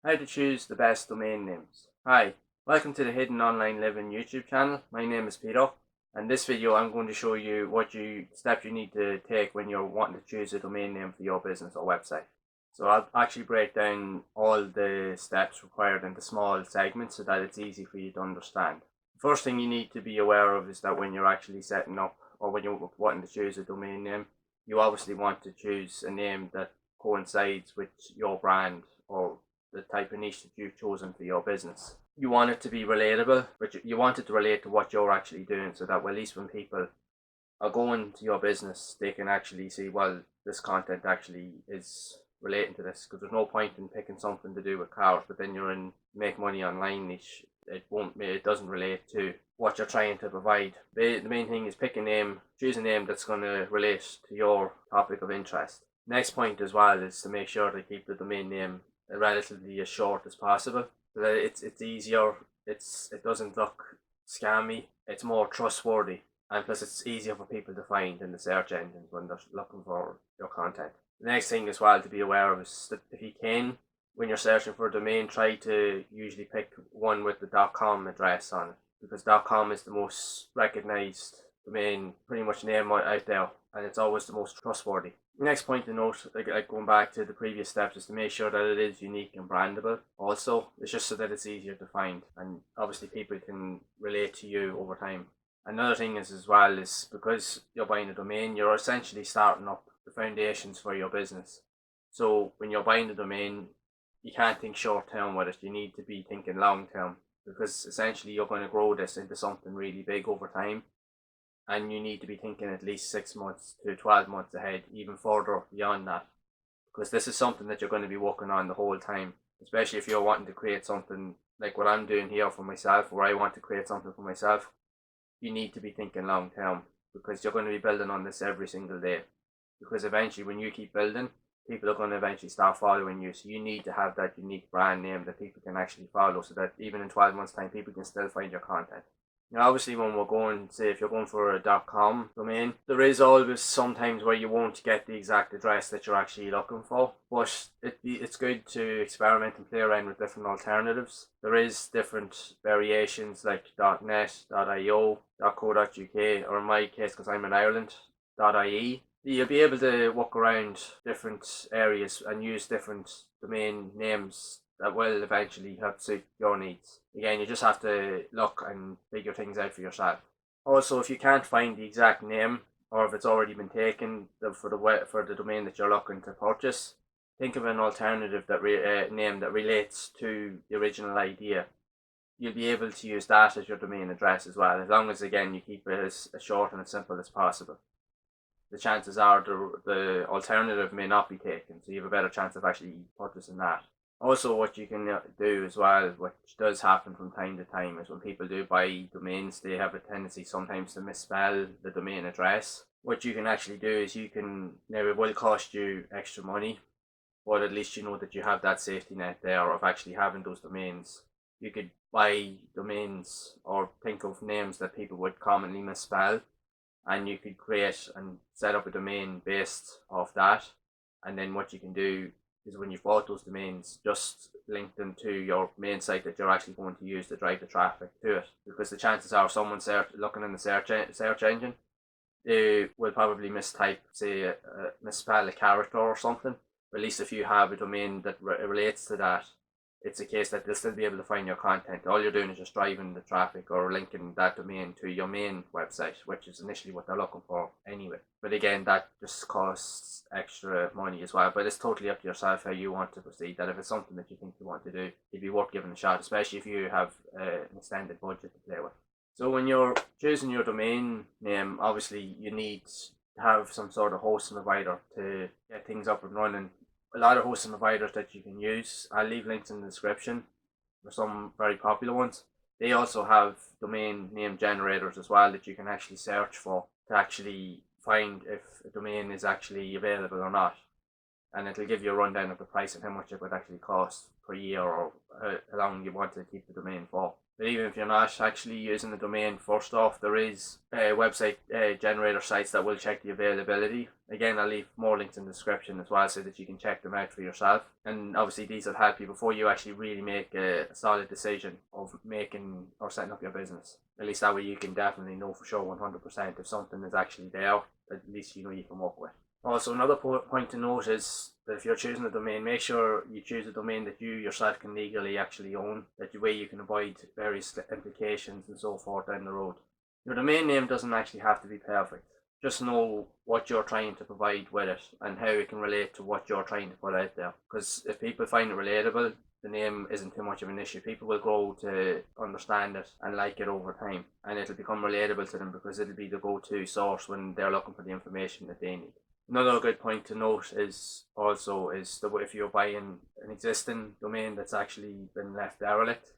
How to choose the best domain names. Hi, welcome to the Hidden Online Living YouTube channel. My name is Peter, and this video I'm going to show you steps you need to take when you're wanting to choose a domain name for your business or website. So I'll actually break down all the steps required into small segments so that it's easy for you to understand. The first thing you need to be aware of is that when you're actually setting up or when you're wanting to choose a domain name, you obviously want to choose a name that coincides with your brand or the type of niche that you've chosen for your business. You want it to be relatable, but you want it to relate to what you're actually doing so that at least when people are going to your business, they can actually see, well, this content actually is relating to this, because there's no point in picking something to do with cars, but then you're in make money online niche. It doesn't relate to what you're trying to provide. The main thing is choose a name that's going to relate to your topic of interest. Next point as well is to make sure to keep the domain name relatively as short as possible, so that it's easier, it doesn't look scammy, it's more trustworthy, and plus it's easier for people to find in the search engines when they're looking for your content. The next thing as well to be aware of is that if you can, when you're searching for a domain, try to usually pick one with the .com address on it, because .com is the most recognized domain pretty much name out there, and it's always the most trustworthy. Next point to note, like going back to the previous steps, is to make sure that it is unique and brandable. Also, it's just so that it's easier to find, and obviously people can relate to you over time. Another thing is as well is because you're buying a domain, you're essentially starting up the foundations for your business. So when you're buying a domain, you can't think short term with it. You need to be thinking long term, because essentially you're going to grow this into something really big over time. And you need to be thinking at least 6 months to 12 months ahead, even further beyond that, because this is something that you're going to be working on the whole time, especially if you're wanting to create something like what I'm doing here for myself, where I want to create something for myself. You need to be thinking long term, because you're going to be building on this every single day, because eventually when you keep building, people are going to eventually start following you. So you need to have that unique brand name that people can actually follow, so that even in 12 months time people can still find your content. Now obviously when we're going, say if you're going for a .com domain, there is always sometimes where you won't get the exact address that you're actually looking for, but it's good to experiment and play around with different alternatives. There is different variations like .net, .io, .co.uk, or in my case, because I'm in Ireland, .ie. You'll be able to walk around different areas and use different domain names that will eventually help suit your needs. Again, you just have to look and figure things out for yourself. Also, if you can't find the exact name, or if it's already been taken for the domain that you're looking to purchase, think of an alternative name that relates to the original idea. You'll be able to use that as your domain address as well, as long as again you keep it as short and as simple as possible. The chances are the alternative may not be taken, so you have a better chance of actually purchasing that. Also, what you can do as well, which does happen from time to time, is when people do buy domains, they have a tendency sometimes to misspell the domain address. What you can actually do is now it will cost you extra money, but at least you know that you have that safety net there of actually having those domains. You could buy domains or think of names that people would commonly misspell, and you could create and set up a domain based off that. And then what you can do is when you've bought those domains, just link them to your main site that you're actually going to use to drive the traffic to it. Because the chances are someone looking in the search engine, they will probably misspell a character or something. But at least if you have a domain that relates to that, it's a case that they'll still be able to find your content. All you're doing is just driving the traffic or linking that domain to your main website, which is initially what they're looking for anyway. But again, that just costs extra money as well. But it's totally up to yourself how you want to proceed. That if it's something that you think you want to do, it'd be worth giving a shot, especially if you have an extended budget to play with. So when you're choosing your domain name, obviously you need to have some sort of hosting provider to get things up and running. A lot of hosting providers that you can use, I'll leave links in the description for some very popular ones. They also have domain name generators as well that you can actually search for to actually find if a domain is actually available or not. and it'll give you a rundown of the price and how much it would actually cost per year, or how long you want to keep the domain for. But even if you're not actually using the domain, first off, there is website generator sites that will check the availability. Again, I'll leave more links in the description as well so that you can check them out for yourself. And obviously these will help you before you actually really make a solid decision of making or setting up your business. At least that way you can definitely know for sure 100% if something is actually there, at least you know you can work with. Also, another point to note is that if you're choosing a domain, make sure you choose a domain that you yourself can legally actually own, that way you can avoid various implications and so forth down the road. Your domain name doesn't actually have to be perfect. Just know what you're trying to provide with it and how it can relate to what you're trying to put out there. Because if people find it relatable, the name isn't too much of an issue. People will grow to understand it and like it over time, and it'll become relatable to them because it'll be the go-to source when they're looking for the information that they need. Another good point to note is that if you're buying an existing domain that's actually been left derelict,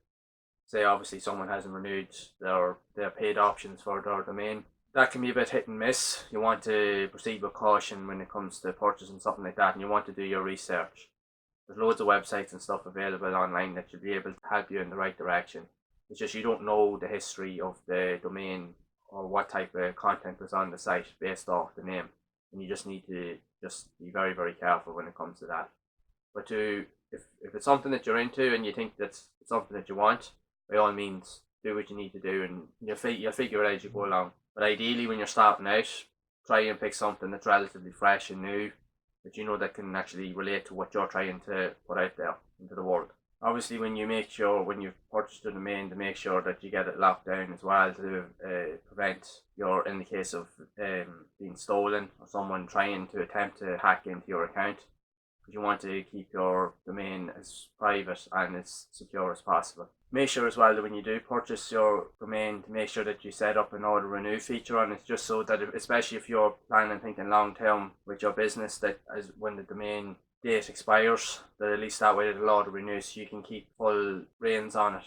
say obviously someone hasn't renewed their paid options for their domain, that can be a bit hit and miss. You want to proceed with caution when it comes to purchasing something like that, and you want to do your research. There's loads of websites and stuff available online that should be able to help you in the right direction. It's just you don't know the history of the domain or what type of content was on the site based off the name. And you just need to just be very, very careful when it comes to that. But if it's something that you're into and you think that's something that you want, by all means, do what you need to do, and you'll figure it out as you go along. But ideally, when you're starting out, try and pick something that's relatively fresh and new, that you know that can actually relate to what you're trying to put out there into the world. Obviously, when you purchase the domain, to make sure that you get it locked down as well to prevent in the case of being stolen or someone trying to attempt to hack into your account, because you want to keep your domain as private and as secure as possible. Make sure as well that when you do purchase your domain, to make sure that you set up an auto renew feature on it, just so that especially if you're planning and thinking long term with your business, that as when the domain date expires, that at least that way it'll auto renew, so you can keep full reins on it.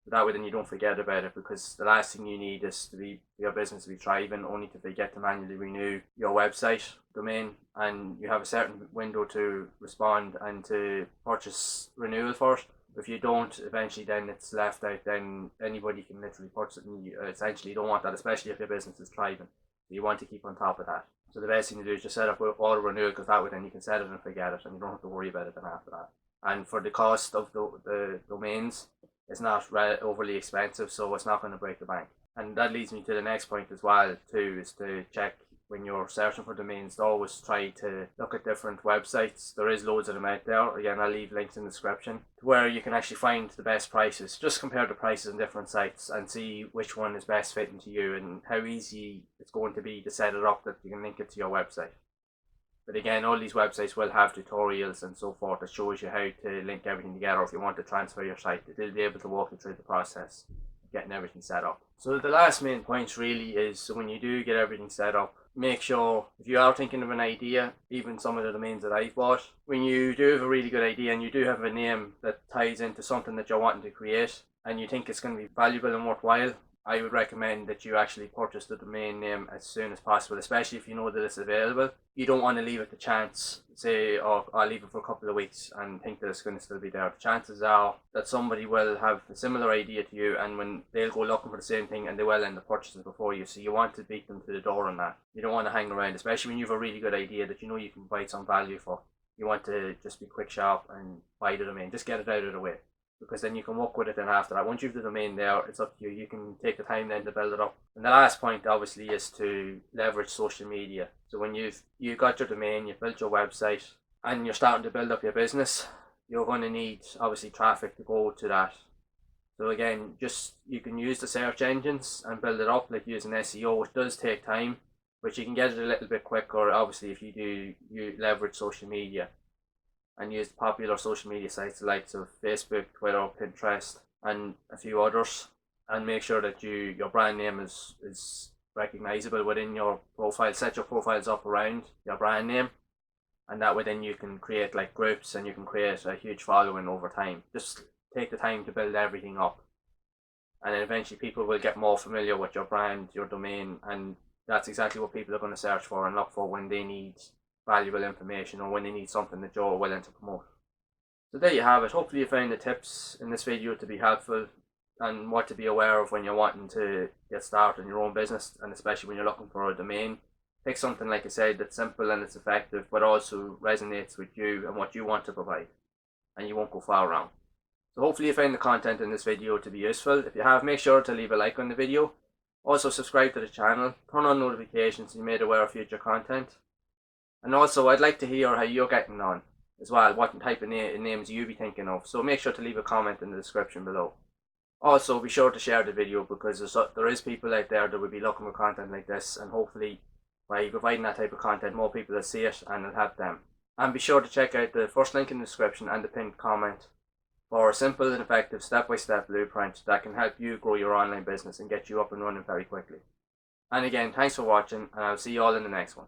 But that way then you don't forget about it, because the last thing you need is your business to be thriving only to forget to manually renew your website domain, and you have a certain window to respond and to purchase renewal for it. If you don't, eventually then it's left out, then anybody can literally purchase it, and you essentially don't want that, especially if your business is thriving. So you want to keep on top of that. So the best thing to do is just set up auto renewal, because that way then you can set it and forget it, and you don't have to worry about it then after that. And for the cost of the domains, it's not overly expensive, so it's not going to break the bank. And that leads me to the next point as well too, is to check when you're searching for domains, to always try to look at different websites. There is loads of them out there. Again, I'll leave links in the description to where you can actually find the best prices. Just compare the prices on different sites and see which one is best fitting to you and how easy it's going to be to set it up that you can link it to your website. But again, all these websites will have tutorials and so forth that shows you how to link everything together. If you want to transfer your site, they'll be able to walk you through the process of getting everything set up. So the last main point really is, so when you do get everything set up, make sure, if you are thinking of an idea, even some of the domains that I've bought, when you do have a really good idea and you do have a name that ties into something that you're wanting to create and you think it's going to be valuable and worthwhile, I would recommend that you actually purchase the domain name as soon as possible, especially if you know that it's available. You don't want to leave it to chance, say, oh, I'll leave it for a couple of weeks and think that it's going to still be there. The chances are that somebody will have a similar idea to you, and when they'll go looking for the same thing, and they will end up purchasing before you. So you want to beat them to the door on that. You don't want to hang around, especially when you have a really good idea that you know you can provide some value for. You want to just be quick, sharp, and buy the domain. Just get it out of the way, because then you can work with it then after that. Once you have the domain there, it's up to you. You can take the time then to build it up. And the last point obviously is to leverage social media. So when you've got your domain, you've built your website, and you're starting to build up your business, you're going to need obviously traffic to go to that. So again, you can use the search engines and build it up like using SEO, which does take time, but you can get it a little bit quicker obviously if you leverage social media and use popular social media sites like Facebook, Twitter, Pinterest, and a few others, and make sure that your brand name is recognizable within your profile. Set your profiles up around your brand name, and that way then you can create like groups and you can create a huge following over time. Just take the time to build everything up, and then eventually people will get more familiar with your brand, your domain, and that's exactly what people are going to search for and look for when they need valuable information or when they need something that you're willing to promote. So there you have it. Hopefully you find the tips in this video to be helpful and what to be aware of when you're wanting to get started in your own business, and especially when you're looking for a domain. Pick something, like I said, that's simple and it's effective, but also resonates with you and what you want to provide, and you won't go far wrong. So hopefully you find the content in this video to be useful. If you have, make sure to leave a like on the video. Also subscribe to the channel, turn on notifications so you're made aware of future content. And also I'd like to hear how you're getting on as well, what type of names you be thinking of. So make sure to leave a comment in the description below. Also be sure to share the video, because there is people out there that will be looking for content like this, and hopefully by providing that type of content more people will see it and it'll help them. And be sure to check out the first link in the description and the pinned comment for a simple and effective step-by-step blueprint that can help you grow your online business and get you up and running very quickly. And again, thanks for watching, and I'll see you all in the next one.